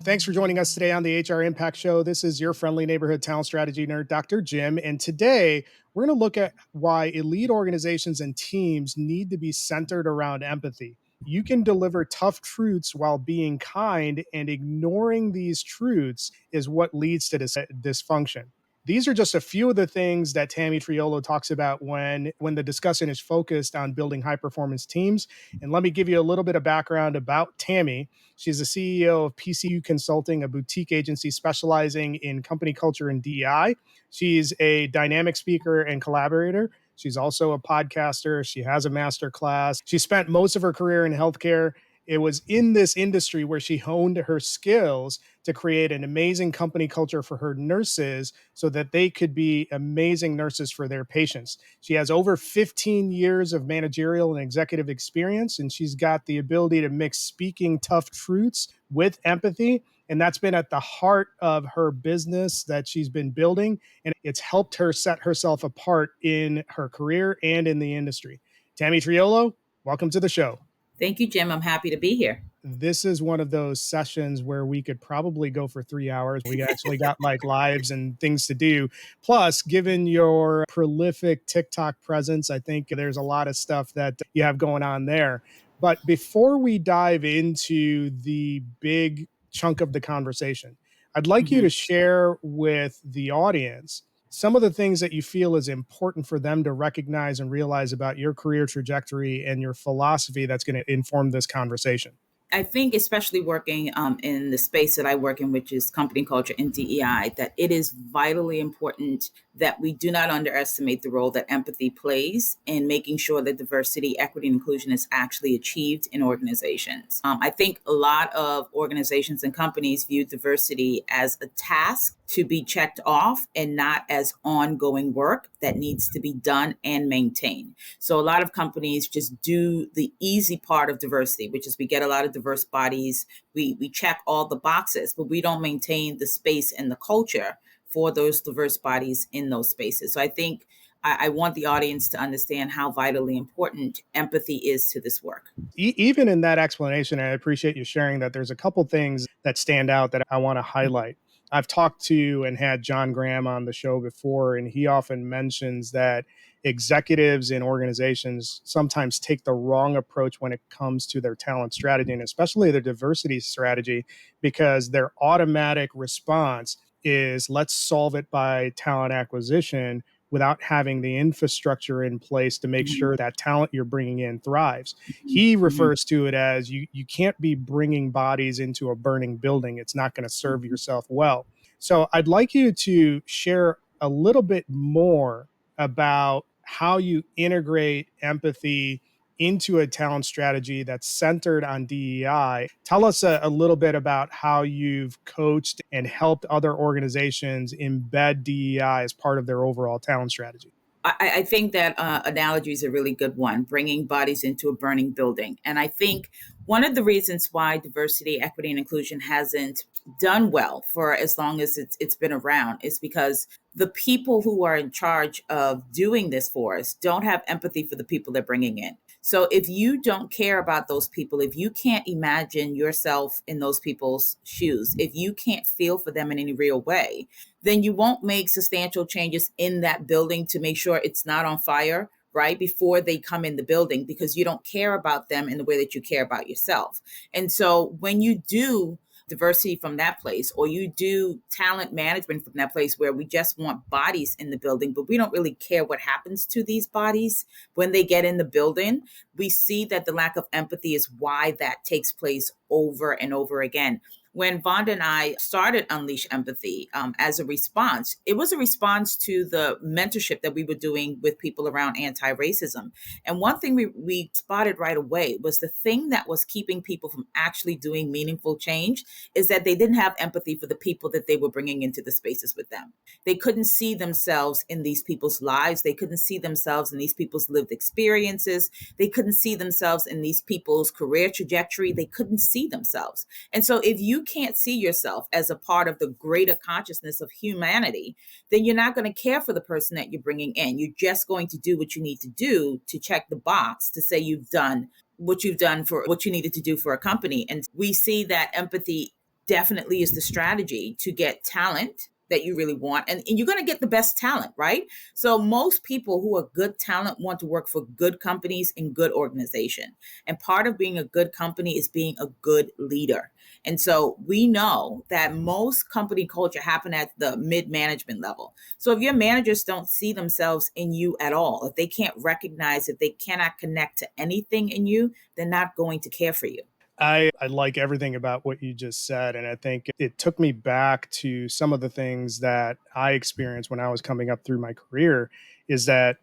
Thanks for joining us today on the HR Impact Show. This is your friendly neighborhood talent strategy nerd, Dr. Jim. And today we're going to look at why elite organizations and teams need to be centered around empathy. You can deliver tough truths while being kind, and ignoring these truths is what leads to dysfunction. These are just a few of the things that Tammy Triolo talks about when the discussion is focused on building high-performance teams. And let me give you a little bit of background about Tammy. She's the CEO of PCQ Consulting, a boutique agency specializing in company culture and DEI. She's a dynamic speaker and collaborator. She's also a podcaster. She has a master class. She spent most of her career in healthcare. It was in this industry where she honed her skills to create an amazing company culture for her nurses so that they could be amazing nurses for their patients. She has over 15 years of managerial and executive experience, and she's got the ability to mix speaking tough truths with empathy. And that's been at the heart of her business that she's been building. And it's helped her set herself apart in her career and in the industry. Tammy Triolo, welcome to the show. Thank you, Jim. I'm happy to be here. This is one of those sessions where we could probably go for 3 hours. We actually got like lives and things to do. Plus, given your prolific TikTok presence, I think there's a lot of stuff that you have going on there. But before we dive into the big chunk of the conversation, I'd like you to share with the audience some of the things that you feel is important for them to recognize and realize about your career trajectory and your philosophy that's going to inform this conversation. I think, especially working in the space that I work in, which is company culture and DEI, that it is vitally important that we do not underestimate the role that empathy plays in making sure that diversity, equity, and inclusion is actually achieved in organizations. I think a lot of organizations and companies view diversity as a task to be checked off and not as ongoing work that needs to be done and maintained. So a lot of companies just do the easy part of diversity, which is we get a lot of diverse bodies, we check all the boxes, but we don't maintain the space and the culture for those diverse bodies in those spaces. So I think I want the audience to understand how vitally important empathy is to this work. Even in that explanation, I appreciate you sharing that. There's a couple things that stand out that I want to highlight. I've talked to and had John Graham on the show before, and he often mentions that executives in organizations sometimes take the wrong approach when it comes to their talent strategy, and especially their diversity strategy, because their automatic response is let's solve it by talent acquisition without having the infrastructure in place to make sure that talent you're bringing in thrives. He refers to it as you can't be bringing bodies into a burning building. It's not going to serve yourself well. So I'd like you to share a little bit more about how you integrate empathy into a talent strategy that's centered on DEI. Tell us a little bit about how you've coached and helped other organizations embed DEI as part of their overall talent strategy. I think that analogy is a really good one, bringing bodies into a burning building. And I think one of the reasons why diversity, equity, and inclusion hasn't done well for as long as it's been around is because the people who are in charge of doing this for us don't have empathy for the people they're bringing in. So if you don't care about those people, if you can't imagine yourself in those people's shoes, if you can't feel for them in any real way, then you won't make substantial changes in that building to make sure it's not on fire, right, before they come in the building, because you don't care about them in the way that you care about yourself. And so when you do diversity from that place, or you do talent management from that place where we just want bodies in the building, but we don't really care what happens to these bodies when they get in the building, we see that the lack of empathy is why that takes place over and over again. When Vonda and I started Unleash Empathy as a response, it was a response to the mentorship that we were doing with people around anti-racism. And one thing we spotted right away was the thing that was keeping people from actually doing meaningful change is that they didn't have empathy for the people that they were bringing into the spaces with them. They couldn't see themselves in these people's lives. They couldn't see themselves in these people's lived experiences. They couldn't see themselves in these people's career trajectory. They couldn't see themselves. And so if you can't see yourself as a part of the greater consciousness of humanity, then you're not going to care for the person that you're bringing in. You're just going to do what you need to do to check the box to say you've done what you've done for what you needed to do for a company. And we see that empathy definitely is the strategy to get talent that you really want. And you're going to get the best talent, right? So most people who are good talent want to work for good companies and good organization. And part of being a good company is being a good leader. And so we know that most company culture happen at the mid-management level. So if your managers don't see themselves in you at all, if they can't recognize, if they cannot connect to anything in you, they're not going to care for you. I like everything about what you just said. And I think it took me back to some of the things that I experienced when I was coming up through my career is that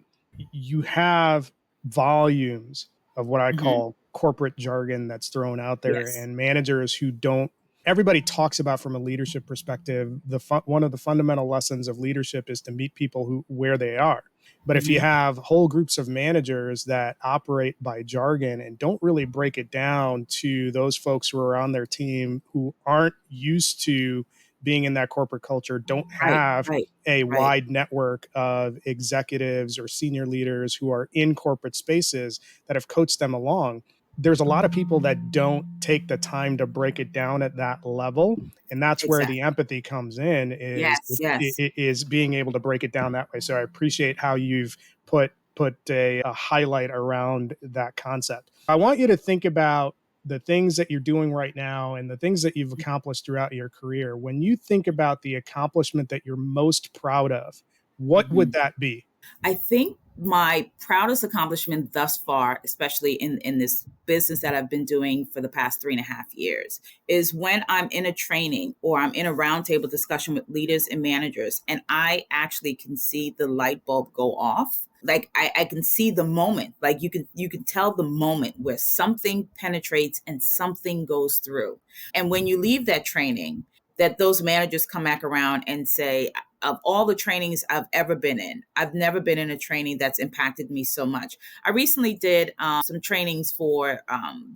you have volumes of what I Hmm. call corporate jargon that's thrown out there, Yes. and managers who don't. Everybody talks about from a leadership perspective. One of the fundamental lessons of leadership is to meet people who where they are. But if you Hmm. have whole groups of managers that operate by jargon and don't really break it down to those folks who are on their team who aren't used to being in that corporate culture, don't Right, have right, a right. wide network of executives or senior leaders who are in corporate spaces that have coached them along. There's a lot of people that don't take the time to break it down at that level, and that's where the Exactly. empathy comes in Yes, yes. is being able to break it down that way. So I appreciate how you've put a highlight around that concept. I want you to think about the things that you're doing right now and the things that you've accomplished throughout your career. When you think about the accomplishment that you're most proud of, what would Mhm. that be? I think my proudest accomplishment thus far, especially in this business that I've been doing for the past 3.5 years, is when I'm in a training or I'm in a roundtable discussion with leaders and managers, and I actually can see the light bulb go off. Like I can see the moment. Like you can tell the moment where something penetrates and something goes through. And when you leave that training, that those managers come back around and say, of all the trainings I've ever been in, I've never been in a training that's impacted me so much. I recently did some trainings for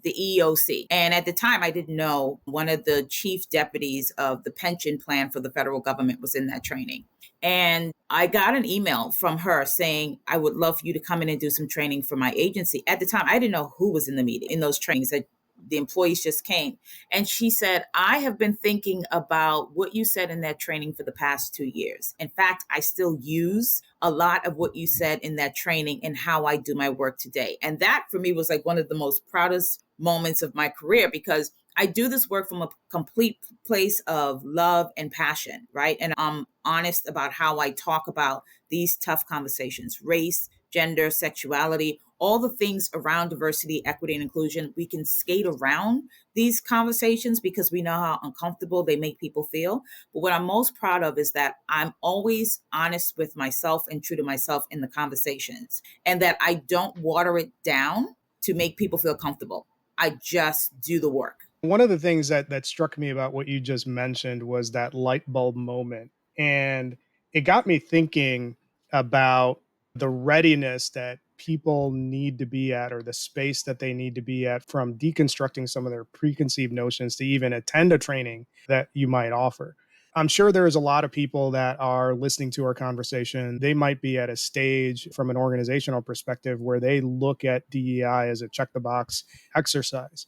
the EEOC. And at the time, I didn't know one of the chief deputies of the pension plan for the federal government was in that training. And I got an email from her saying, I would love for you to come in and do some training for my agency. At the time, I didn't know who was in the meeting, in those trainings. That the employees just came. And she said, I have been thinking about what you said in that training for the past 2 years. In fact, I still use a lot of what you said in that training and how I do my work today. And that for me was like one of the most proudest moments of my career because I do this work from a complete place of love and passion, right? And I'm honest about how I talk about these tough conversations, race, gender, sexuality, all the things around diversity, equity, and inclusion. We can skate around these conversations because we know how uncomfortable they make people feel. But what I'm most proud of is that I'm always honest with myself and true to myself in the conversations, and that I don't water it down to make people feel comfortable. I just do the work. One of the things that struck me about what you just mentioned was that light bulb moment. And it got me thinking about the readiness that people need to be at or the space that they need to be at from deconstructing some of their preconceived notions to even attend a training that you might offer. I'm sure there's a lot of people that are listening to our conversation. They might be at a stage from an organizational perspective where they look at DEI as a check the box exercise.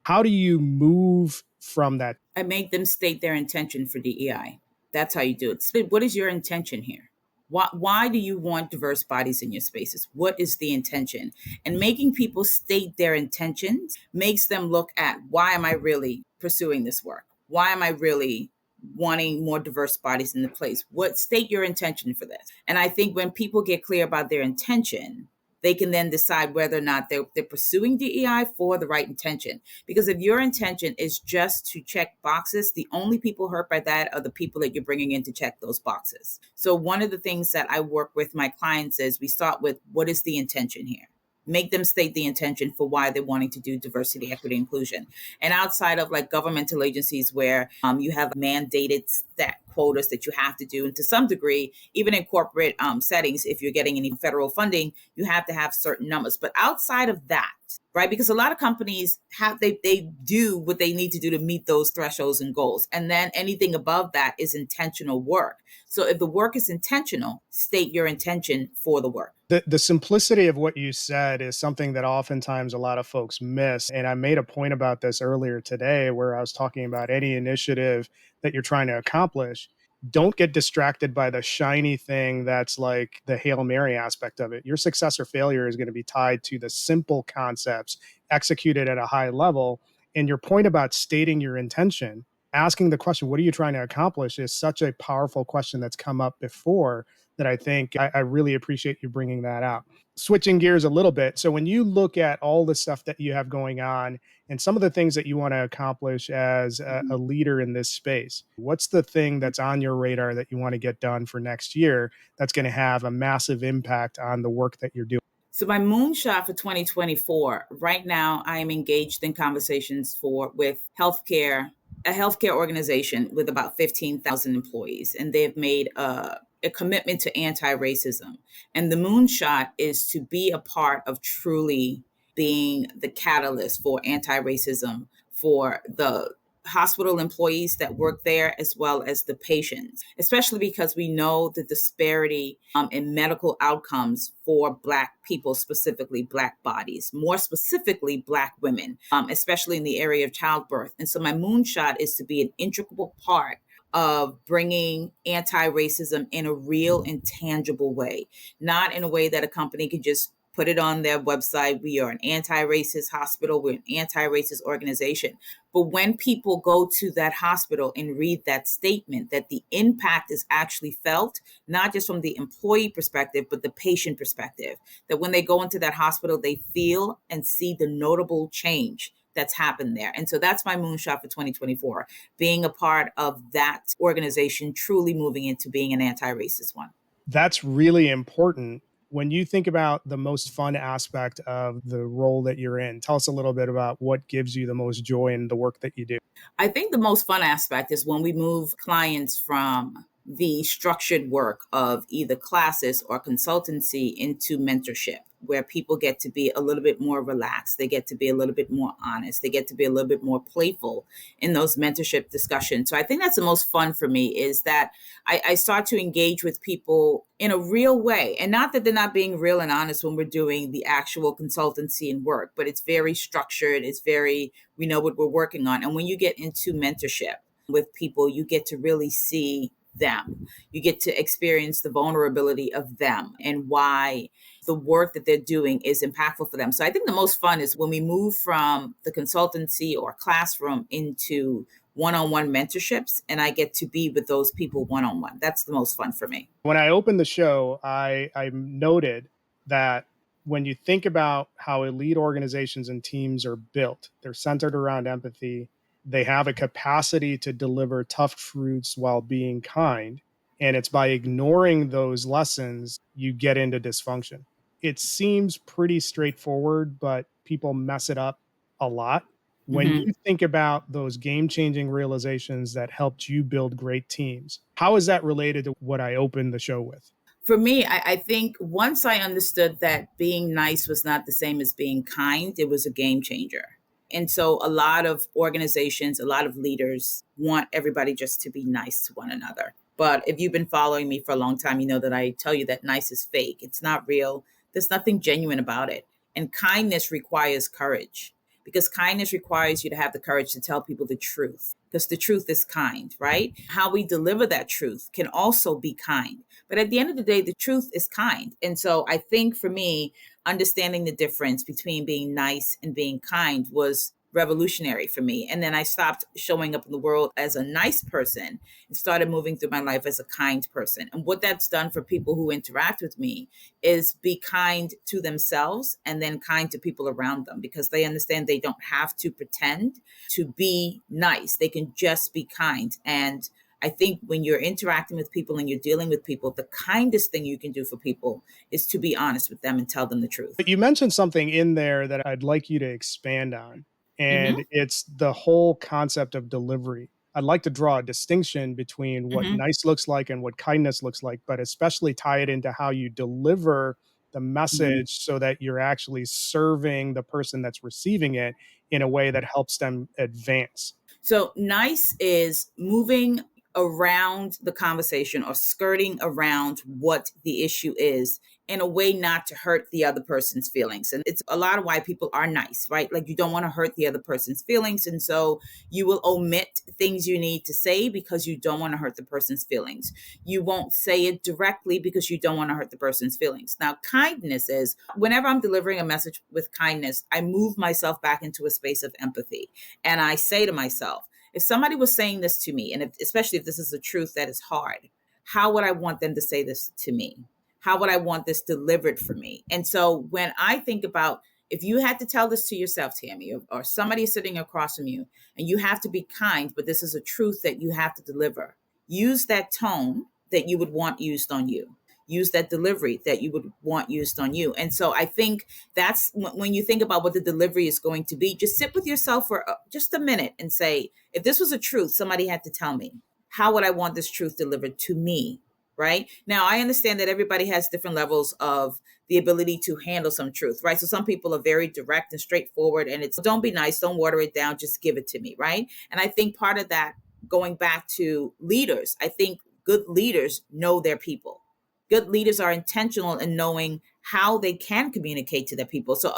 How do you move from that? I make them state their intention for DEI. That's how you do it. So what is your intention here? Why do you want diverse bodies in your spaces? What is the intention? And making people state their intentions makes them look at, why am I really pursuing this work? Why am I really wanting more diverse bodies in the place? What state your intention for this? And I think when people get clear about their intention, they can then decide whether or not they're pursuing DEI for the right intention. Because if your intention is just to check boxes, the only people hurt by that are the people that you're bringing in to check those boxes. So one of the things that I work with my clients is we start with, what is the intention here? Make them state the intention for why they're wanting to do diversity, equity, inclusion. And outside of like governmental agencies where you have mandated stat quotas that you have to do, and to some degree, even in corporate settings, if you're getting any federal funding, you have to have certain numbers. But outside of that, right? Because a lot of companies have they do what they need to do to meet those thresholds and goals. And then anything above that is intentional work. So if the work is intentional, state your intention for the work. The simplicity of what you said is something that oftentimes a lot of folks miss. And I made a point about this earlier today where I was talking about any initiative that you're trying to accomplish. Don't get distracted by the shiny thing that's like the Hail Mary aspect of it. Your success or failure is going to be tied to the simple concepts executed at a high level. And your point about stating your intention, asking the question, what are you trying to accomplish, is such a powerful question that's come up before that I think I really appreciate you bringing that out. Switching gears a little bit. So, when you look at all the stuff that you have going on and some of the things that you want to accomplish as a leader in this space, what's the thing that's on your radar that you want to get done for next year that's going to have a massive impact on the work that you're doing? So my moonshot for 2024, right now I am engaged in conversations with a healthcare organization with about 15,000 employees, and they've made a commitment to anti-racism. And the moonshot is to be a part of truly being the catalyst for anti-racism for the hospital employees that work there as well as the patients, especially because we know the disparity in medical outcomes for Black people, specifically Black bodies, more specifically Black women, especially in the area of childbirth. And so my moonshot is to be an integral part of bringing anti-racism in a real and tangible way, not in a way that a company can just put it on their website. We are an anti-racist hospital. We're an anti-racist organization. But when people go to that hospital and read that statement, that the impact is actually felt, not just from the employee perspective, but the patient perspective, that when they go into that hospital, they feel and see the notable change that's happened there. And so that's my moonshot for 2024, being a part of that organization, truly moving into being an anti-racist one. That's really important. When you think about the most fun aspect of the role that you're in, tell us a little bit about what gives you the most joy in the work that you do. I think the most fun aspect is when we move clients from the structured work of either classes or consultancy into mentorship, where people get to be a little bit more relaxed. They get to be a little bit more honest. They get to be a little bit more playful in those mentorship discussions. So I think that's the most fun for me, is that I start to engage with people in a real way. And not that they're not being real and honest when we're doing the actual consultancy and work, but it's very structured. We know what we're working on. And when you get into mentorship with people, you get to really see them. You get to experience the vulnerability of them and why the work that they're doing is impactful for them. So I think the most fun is when we move from the consultancy or classroom into one-on-one mentorships, and I get to be with those people one-on-one. That's the most fun for me. When I opened the show, I noted that when you think about how elite organizations and teams are built, they're centered around empathy. They have a capacity to deliver tough truths while being kind. And it's by ignoring those lessons, you get into dysfunction. It seems pretty straightforward, but people mess it up a lot. When Mhm. you think about those game changing realizations that helped you build great teams, how is that related to what I opened the show with? For me, I think once I understood that being nice was not the same as being kind, it was a game changer. And so a lot of organizations, a lot of leaders want everybody just to be nice to one another. But if you've been following me for a long time, you know that I tell you that nice is fake. It's not real. There's nothing genuine about it. And kindness requires courage, because kindness requires you to have the courage to tell people the truth, because the truth is kind, right? How we deliver that truth can also be kind. But at the end of the day, the truth is kind. And so I think for me, understanding the difference between being nice and being kind was revolutionary for me. And then I stopped showing up in the world as a nice person and started moving through my life as a kind person. And what that's done for people who interact with me is be kind to themselves and then kind to people around them, because they understand they don't have to pretend to be nice. They can just be kind. And I think when you're interacting with people and you're dealing with people, the kindest thing you can do for people is to be honest with them and tell them the truth. But you mentioned something in there that I'd like you to expand on, and Hmm. it's the whole concept of delivery. I'd like to draw a distinction between what Hmm. nice looks like and what kindness looks like, but especially tie it into how you deliver the Hmm. message so that you're actually serving the person that's receiving it in a way that helps them advance. So nice is moving around the conversation or skirting around what the issue is in a way not to hurt the other person's feelings. And it's a lot of why people are nice, right? Like you don't want to hurt the other person's feelings. And so you will omit things you need to say because you don't want to hurt the person's feelings. You won't say it directly because you don't want to hurt the person's feelings. Now, kindness is whenever I'm delivering a message with kindness, I move myself back into a space of empathy. And I say to myself, if somebody was saying this to me, and especially if this is a truth that is hard, how would I want them to say this to me? How would I want this delivered for me? And so when I think about if you had to tell this to yourself, Tammy, or somebody sitting across from you, and you have to be kind, but this is a truth that you have to deliver, use that tone that you would want used on you. Use that delivery that you would want used on you. And so I think that's when you think about what the delivery is going to be, just sit with yourself for just a minute and say, if this was a truth somebody had to tell me, how would I want this truth delivered to me? Right now, I understand that everybody has different levels of the ability to handle some truth, right? So some people are very direct and straightforward, and it's don't be nice, don't water it down, just give it to me, right? And I think part of that, going back to leaders, I think good leaders know their people. Good leaders are intentional in knowing how they can communicate to their people. So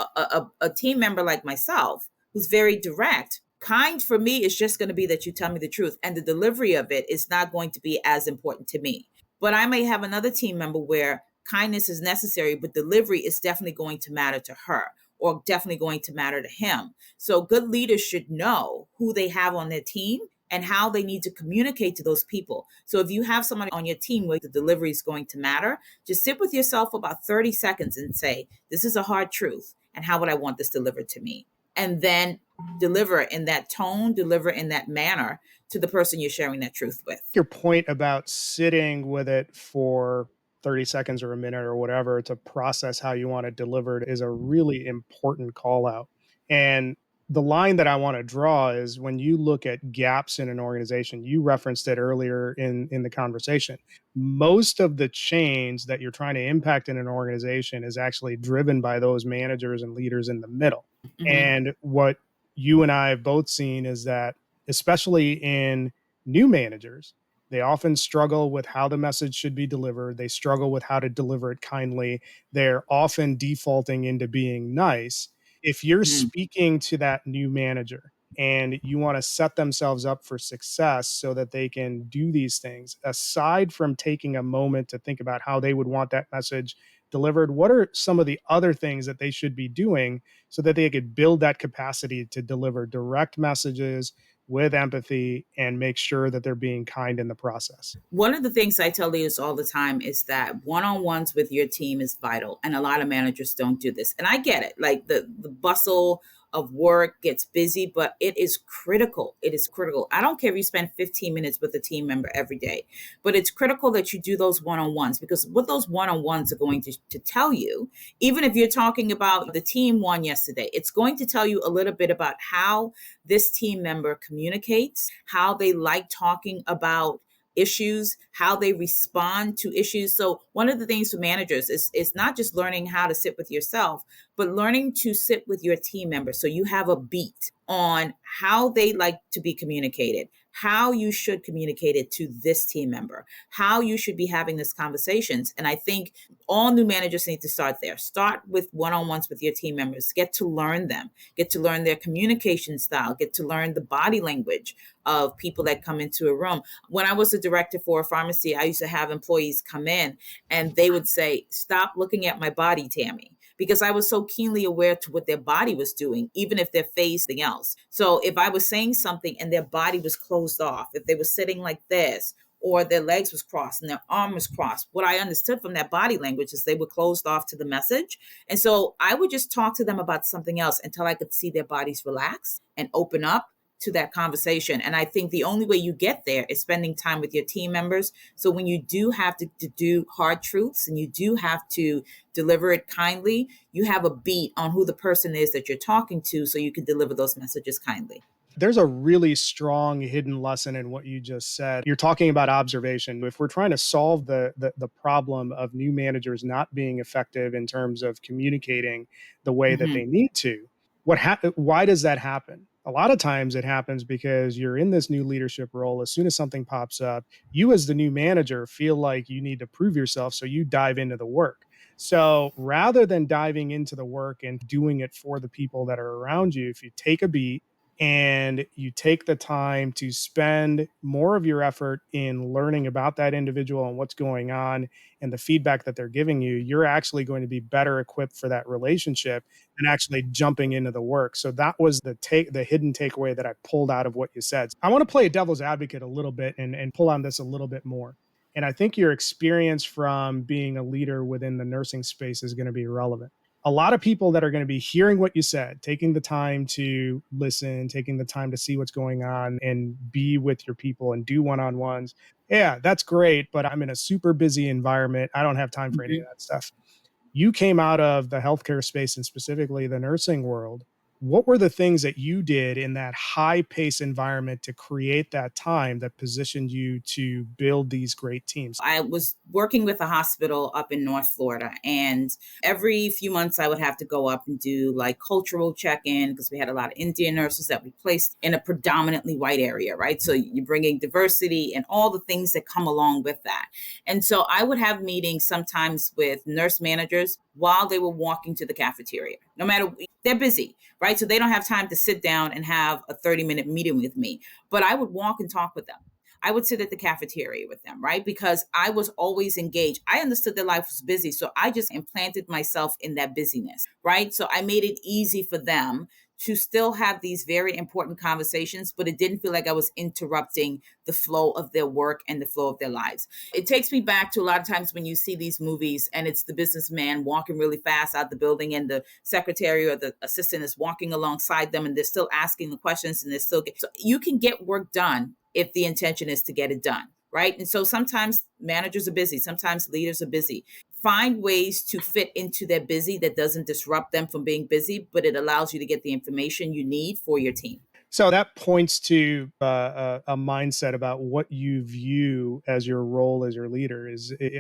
a team member like myself, who's very direct, kind for me is just going to be that you tell me the truth. And the delivery of it is not going to be as important to me. But I may have another team member where kindness is necessary, but delivery is definitely going to matter to her or definitely going to matter to him. So good leaders should know who they have on their team and how they need to communicate to those people. So if you have somebody on your team where the delivery is going to matter, just sit with yourself for about 30 seconds and say, this is a hard truth. And how would I want this delivered to me? And then deliver in that tone, deliver in that manner to the person you're sharing that truth with. Your point about sitting with it for 30 seconds or a minute or whatever to process how you want it delivered is a really important call out. And the line that I want to draw is when you look at gaps in an organization, you referenced it earlier in the conversation. Most of the change that you're trying to impact in an organization is actually driven by those managers and leaders in the middle. Mm-hmm. And what you and I have both seen is that, especially in new managers, they often struggle with how the message should be delivered. They struggle with how to deliver it kindly. They're often defaulting into being nice. If you're Mm-hmm. speaking to that new manager and you want to set themselves up for success so that they can do these things, aside from taking a moment to think about how they would want that message delivered, what are some of the other things that they should be doing so that they could build that capacity to deliver direct messages with empathy and make sure that they're being kind in the process? One of the things I tell leaders all the time is that one-on-ones with your team is vital. And a lot of managers don't do this. And I get it. Like the bustle of work gets busy, but it is critical. It is critical. I don't care if you spend 15 minutes with a team member every day, but it's critical that you do those one-on-ones, because what those one-on-ones are going to tell you, even if you're talking about the team won yesterday, it's going to tell you a little bit about how this team member communicates, how they like talking about issues, how they respond to issues. So one of the things for managers is not just learning how to sit with yourself, but learning to sit with your team members. So you have a beat on how they like to be communicated, how you should communicate it to this team member, how you should be having these conversations. And I think all new managers need to start there. Start with one-on-ones with your team members. Get to learn them, get to learn their communication style, get to learn the body language of people that come into a room. When I was a director for a pharmacy, I used to have employees come in and they would say, stop looking at my body, Tammy, because I was so keenly aware to what their body was doing, even if their face something else. So if I was saying something and their body was closed off, if they were sitting like this, or their legs was crossed and their arm was crossed, what I understood from that body language is they were closed off to the message. And so I would just talk to them about something else until I could see their bodies relax and open up to that conversation. And I think the only way you get there is spending time with your team members. So when you do have to do hard truths and you do have to deliver it kindly, you have a beat on who the person is that you're talking to so you can deliver those messages kindly. There's a really strong hidden lesson in what you just said. You're talking about observation. If we're trying to solve the problem of new managers not being effective in terms of communicating the way that Mm-hmm. they need to, why does that happen? A lot of times it happens because you're in this new leadership role. As soon as something pops up, you as the new manager feel like you need to prove yourself. So you dive into the work. So rather than diving into the work and doing it for the people that are around you, if you take a beat and you take the time to spend more of your effort in learning about that individual and what's going on and the feedback that they're giving you, you're actually going to be better equipped for that relationship and actually jumping into the work. So that was the hidden takeaway that I pulled out of what you said. I want to play devil's advocate a little bit and pull on this a little bit more. And I think your experience from being a leader within the nursing space is going to be relevant. A lot of people that are going to be hearing what you said, taking the time to listen, taking the time to see what's going on and be with your people and do one-on-ones. Yeah, that's great, but I'm in a super busy environment. I don't have time for any of Mhm. that stuff. You came out of the healthcare space and specifically the nursing world. What were the things that you did in that high pace environment to create that time that positioned you to build these great teams? I was working with a hospital up in North Florida, and every few months I would have to go up and do like cultural check in because we had a lot of Indian nurses that we placed in a predominantly white area, right? So you're bringing diversity and all the things that come along with that. And so I would have meetings sometimes with nurse managers while they were walking to the cafeteria. No matter, they're busy, right? So they don't have time to sit down and have a 30-minute meeting with me, but I would walk and talk with them. I would sit at the cafeteria with them, right? Because I was always engaged. I understood their life was busy. So I just implanted myself in that busyness, right? So I made it easy for them to still have these very important conversations, but it didn't feel like I was interrupting the flow of their work and the flow of their lives. It takes me back to a lot of times when you see these movies and it's the businessman walking really fast out the building and the secretary or the assistant is walking alongside them and they're still asking the questions and they're still so you can get work done if the intention is to get it done, right? And so sometimes managers are busy, sometimes leaders are busy. Find ways to fit into their busy that doesn't disrupt them from being busy, but it allows you to get the information you need for your team. So that points to a mindset about what you view as your role as your leader.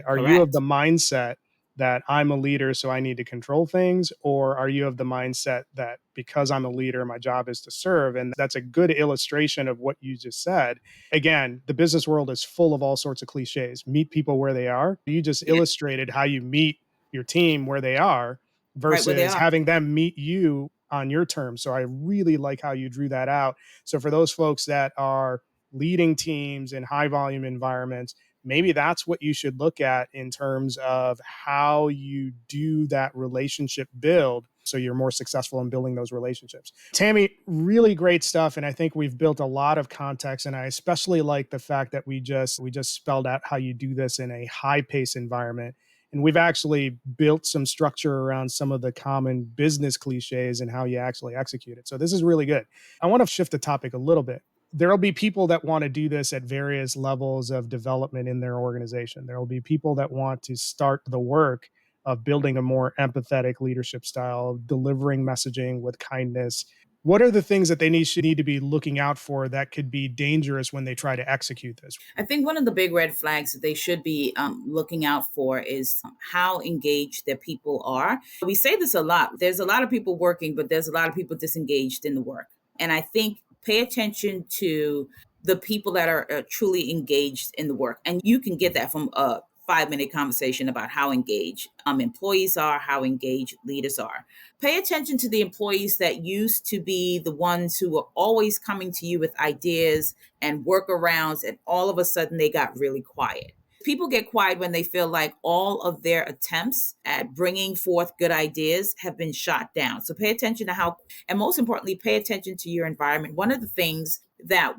Are you of the Correct. mindset that I'm a leader, so I need to control things, or are you of the mindset that because I'm a leader, my job is to serve? And that's a good illustration of what you just said. Again, the business world is full of all sorts of cliches. Meet people where they are. You just Yeah, illustrated how you meet your team where they are right where they versus are. having them meet you on your terms. So I really like how you drew that out. So for those folks that are leading teams in high volume environments, maybe that's what you should look at in terms of how you do that relationship build so you're more successful in building those relationships. Tammy, really great stuff, and I think we've built a lot of context, and I especially like the fact that we just spelled out how you do this in a high pace environment, and we've actually built some structure around some of the common business cliches and how you actually execute it. So this is really good. I want to shift the topic a little bit. There'll be people that want to do this at various levels of development in their organization. There will be people that want to start the work of building a more empathetic leadership style, delivering messaging with kindness. What are the things that they need to be looking out for that could be dangerous when they try to execute this? I think one of the big red flags that they should be looking out for is how engaged their people are. We say this a lot. There's a lot of people working, but there's a lot of people disengaged in the work. And I think pay attention to the people that are truly engaged in the work. And you can get that from a 5 minute conversation about how engaged employees are, how engaged leaders are. Pay attention to the employees that used to be the ones who were always coming to you with ideas and workarounds, and all of a sudden they got really quiet. People get quiet when they feel like all of their attempts at bringing forth good ideas have been shot down. So pay attention to how, and most importantly, pay attention to your environment. One of the things that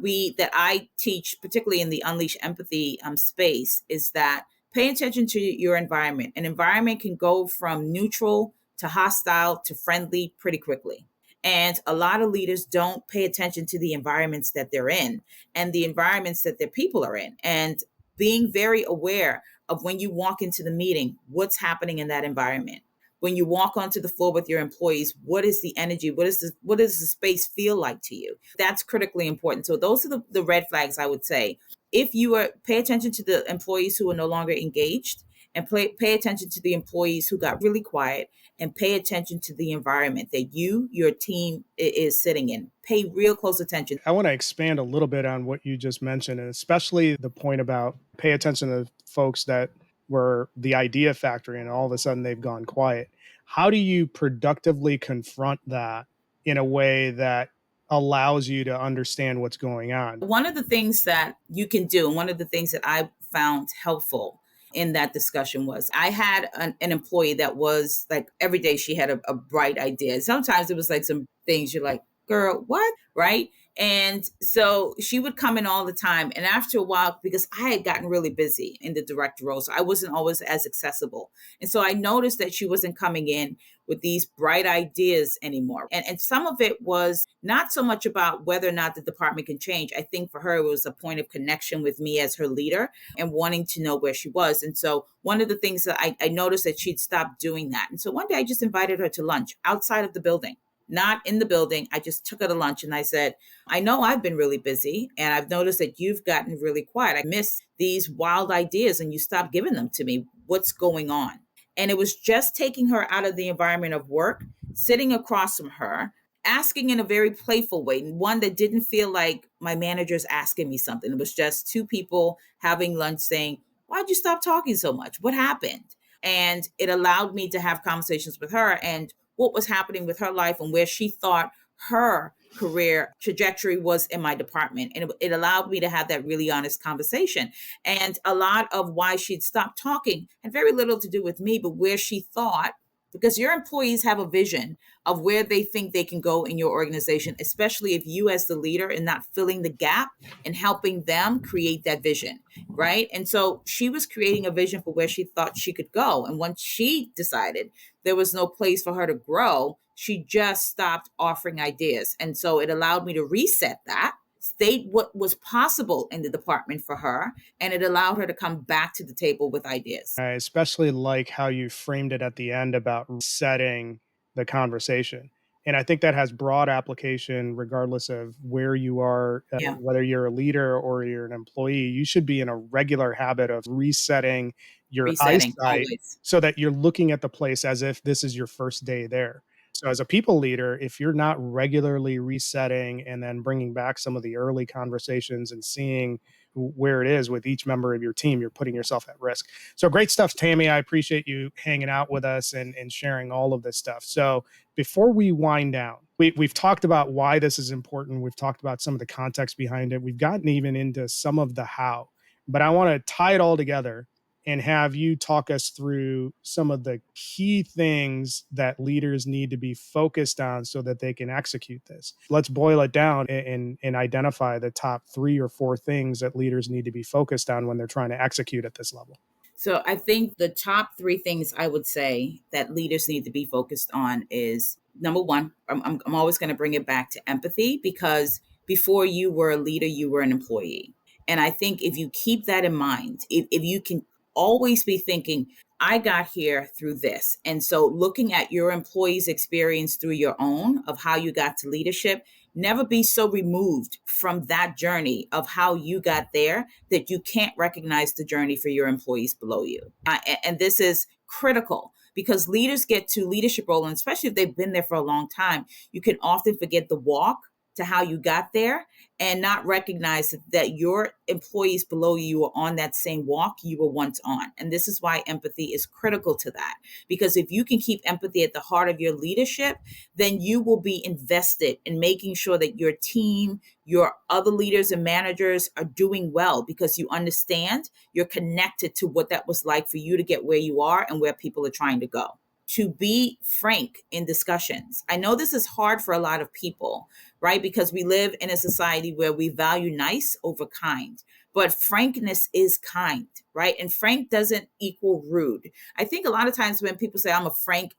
I teach, particularly in the Unleash Empathy space, is that pay attention to your environment. An environment can go from neutral to hostile to friendly pretty quickly. And a lot of leaders don't pay attention to the environments that they're in and the environments that their people are in. And being very aware of when you walk into the meeting, what's happening in that environment. When you walk onto the floor with your employees, what is the energy? What does the space feel like to you? That's critically important. So those are the red flags I would say. If you are pay attention to the employees who are no longer engaged and pay attention to the employees who got really quiet, and pay attention to the environment that your team is sitting in. Pay real close attention. I want to expand a little bit on what you just mentioned, and especially the point about pay attention to folks that were the idea factory and all of a sudden they've gone quiet. How do you productively confront that in a way that allows you to understand what's going on? One of the things that you can do, and one of the things that I found helpful in that discussion was I had an employee that was like every day she had a bright idea. Sometimes it was like some things you're like, girl, what? Right. And so she would come in all the time. And after a while, because I had gotten really busy in the director role, so I wasn't always as accessible. And so I noticed that she wasn't coming in with these bright ideas anymore. And some of it was not so much about whether or not the department can change. I think for her, it was a point of connection with me as her leader and wanting to know where she was. And so one of the things that I noticed that she'd stopped doing that. And so one day I just invited her to lunch outside of the building. Not in the building. I just took her to lunch and I said, I know I've been really busy and I've noticed that you've gotten really quiet. I miss these wild ideas and you stopped giving them to me. What's going on? And it was just taking her out of the environment of work, sitting across from her, asking in a very playful way, one that didn't feel like my manager's asking me something. It was just two people having lunch saying, why'd you stop talking so much? What happened? And it allowed me to have conversations with her and what was happening with her life and where she thought her career trajectory was in my department. And it allowed me to have that really honest conversation. And a lot of why she'd stopped talking had very little to do with me, but where she thought, because your employees have a vision of where they think they can go in your organization, especially if you as the leader are not filling the gap and helping them create that vision, right? And so she was creating a vision for where she thought she could go. And once she decided there was no place for her to grow, she just stopped offering ideas. And so it allowed me to reset that, state what was possible in the department for her, and it allowed her to come back to the table with ideas. I especially like how you framed it at the end about setting the conversation. And I think that has broad application regardless of where you are, Yeah, whether you're a leader or you're an employee. You should be in a regular habit of resetting your resetting eyesight always. so that you're looking at the place as if this is your first day there. So, as a people leader, if you're not regularly resetting and then bringing back some of the early conversations and seeing where it is with each member of your team, you're putting yourself at risk. So great stuff, Tammy. I appreciate you hanging out with us and sharing all of this stuff. So before we wind down, we've talked about why this is important. We've talked about some of the context behind it. We've gotten even into some of the how, but I want to tie it all together and have you talk us through some of the key things that leaders need to be focused on so that they can execute this. Let's boil it down and identify the top 3 or 4 things that leaders need to be focused on when they're trying to execute at this level. So I think the top three things I would say that leaders need to be focused on is number one, I'm always going to bring it back to empathy because before you were a leader, you were an employee. And I think if you keep that in mind, if you can always be thinking, I got here through this. And so looking at your employees' experience through your own of how you got to leadership, never be so removed from that journey of how you got there that you can't recognize the journey for your employees below you. And this is critical because leaders get to leadership role, and especially if they've been there for a long time, you can often forget the walk to how you got there and not recognize that your employees below you are on that same walk you were once on. And this is why empathy is critical to that. Because if you can keep empathy at the heart of your leadership, then you will be invested in making sure that your team, your other leaders and managers are doing well because you understand you're connected to what that was like for you to get where you are and where people are trying to go. To be frank in discussions. I know this is hard for a lot of people, right? Because we live in a society where we value nice over kind, but frankness is kind, right? And frank doesn't equal rude. I think a lot of times when people say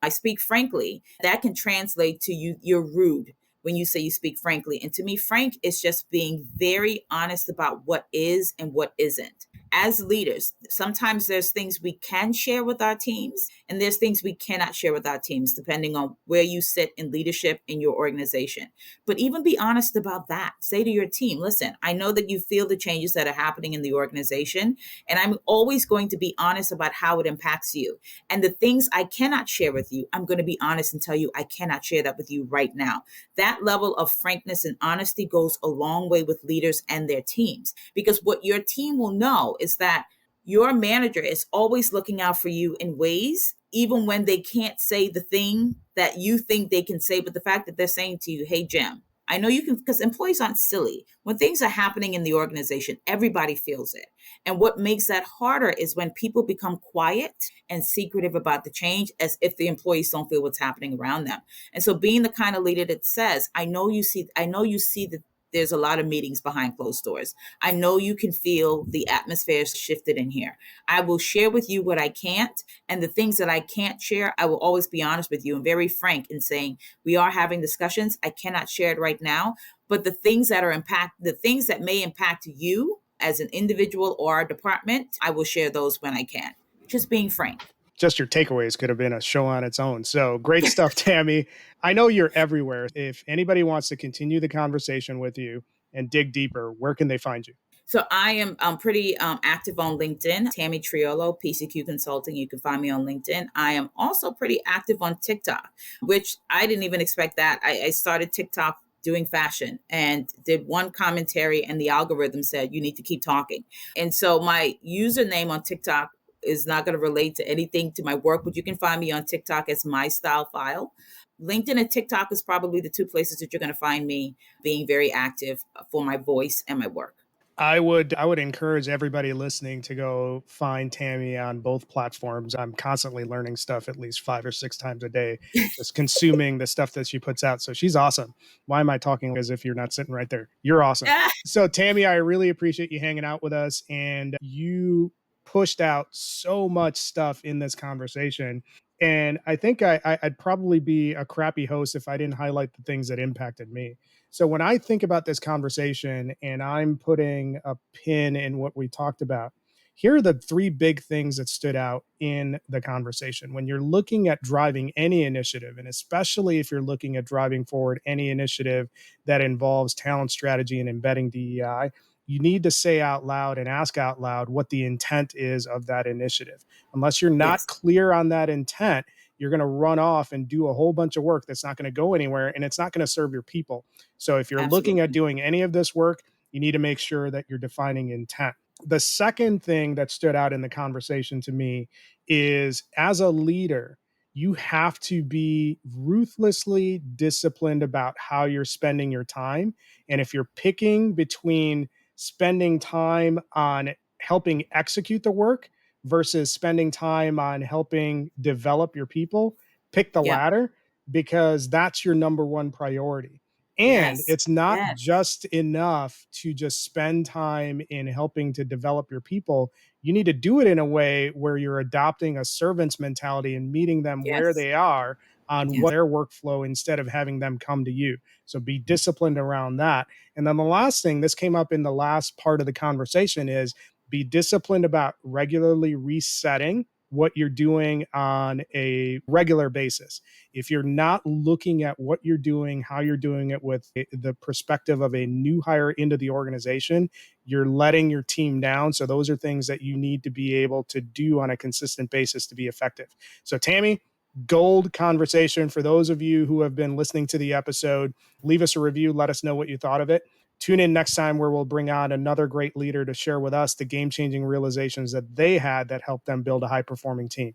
I speak frankly, that can translate to you're rude when you say you speak frankly. And to me, frank is just being very honest about what is and what isn't. as leaders, sometimes there's things we can share with our teams and there's things we cannot share with our teams, depending on where you sit in leadership in your organization. But even be honest about that. Say to your team, listen, I know that you feel the changes that are happening in the organization, and I'm always going to be honest about how it impacts you. And the things I cannot share with you, I'm going to be honest and tell you I cannot share that with you right now. That level of frankness and honesty goes a long way with leaders and their teams, because what your team will know is that your manager is always looking out for you in ways, even when they can't say the thing that you think they can say. But the fact that they're saying to you, hey, Jim, I know you can, because employees aren't silly. When things are happening in the organization, everybody feels it. And what makes that harder is when people become quiet and secretive about the change, as if the employees don't feel what's happening around them. And so being the kind of leader that says, I know you see that there's a lot of meetings behind closed doors. I know you can feel the atmosphere shifted in here. I will share with you what I can't. And the things that I can't share, I will always be honest with you and very frank in saying, we are having discussions. I cannot share it right now. But the things that may impact you as an individual or a department, I will share those when I can. Just being frank. Just your takeaways could have been a show on its own. So great stuff, Tammy. I know you're everywhere. If anybody wants to continue the conversation with you and dig deeper, where can they find you? So I am pretty active on LinkedIn, Tammy Triolo, PCQ Consulting. You can find me on LinkedIn. I am also pretty active on TikTok, which I didn't even expect that. I started TikTok doing fashion and did one commentary, and the algorithm said, you need to keep talking. And so my username on TikTok is not going to relate to anything to my work, but you can find me on TikTok as My Style File. LinkedIn and TikTok is probably the two places that you're going to find me being very active for my voice and my work. I would encourage everybody listening to go find Tammy on both platforms. I'm constantly learning stuff at least 5 or 6 times a day, just consuming the stuff that she puts out. So she's awesome. Why am I talking as if you're not sitting right there? You're awesome. So Tammy, I really appreciate you hanging out with us, and you pushed out so much stuff in this conversation. And I think I'd probably be a crappy host if I didn't highlight the things that impacted me. So when I think about this conversation and I'm putting a pin in what we talked about, here are the 3 big things that stood out in the conversation. When you're looking at driving any initiative, and especially if you're looking at driving forward any initiative that involves talent strategy and embedding DEI, you need to say out loud and ask out loud what the intent is of that initiative. Unless you're not Yes, clear on that intent, you're going to run off and do a whole bunch of work that's not going to go anywhere, and it's not going to serve your people. So if you're looking at absolutely. doing any of this work, you need to make sure that you're defining intent. The second thing that stood out in the conversation to me is, as a leader, you have to be ruthlessly disciplined about how you're spending your time. And if you're picking between spending time on helping execute the work versus spending time on helping develop your people, pick the Yep. latter, because that's your number one priority. And Yes. it's not Yes. just enough to just spend time in helping to develop your people. You need to do it in a way where you're adopting a servant's mentality and meeting them where Yes. they are on what Yes. their workflow, instead of having them come to you. So be disciplined around that. And then the last thing, this came up in the last part of the conversation, is be disciplined about regularly resetting what you're doing on a regular basis. If you're not looking at what you're doing, how you're doing it with the perspective of a new hire into the organization, you're letting your team down. So those are things that you need to be able to do on a consistent basis to be effective. So Tammy, gold conversation. For those of you who have been listening to the episode, leave us a review. Let us know what you thought of it. Tune in next time, where we'll bring on another great leader to share with us the game-changing realizations that they had that helped them build a high-performing team.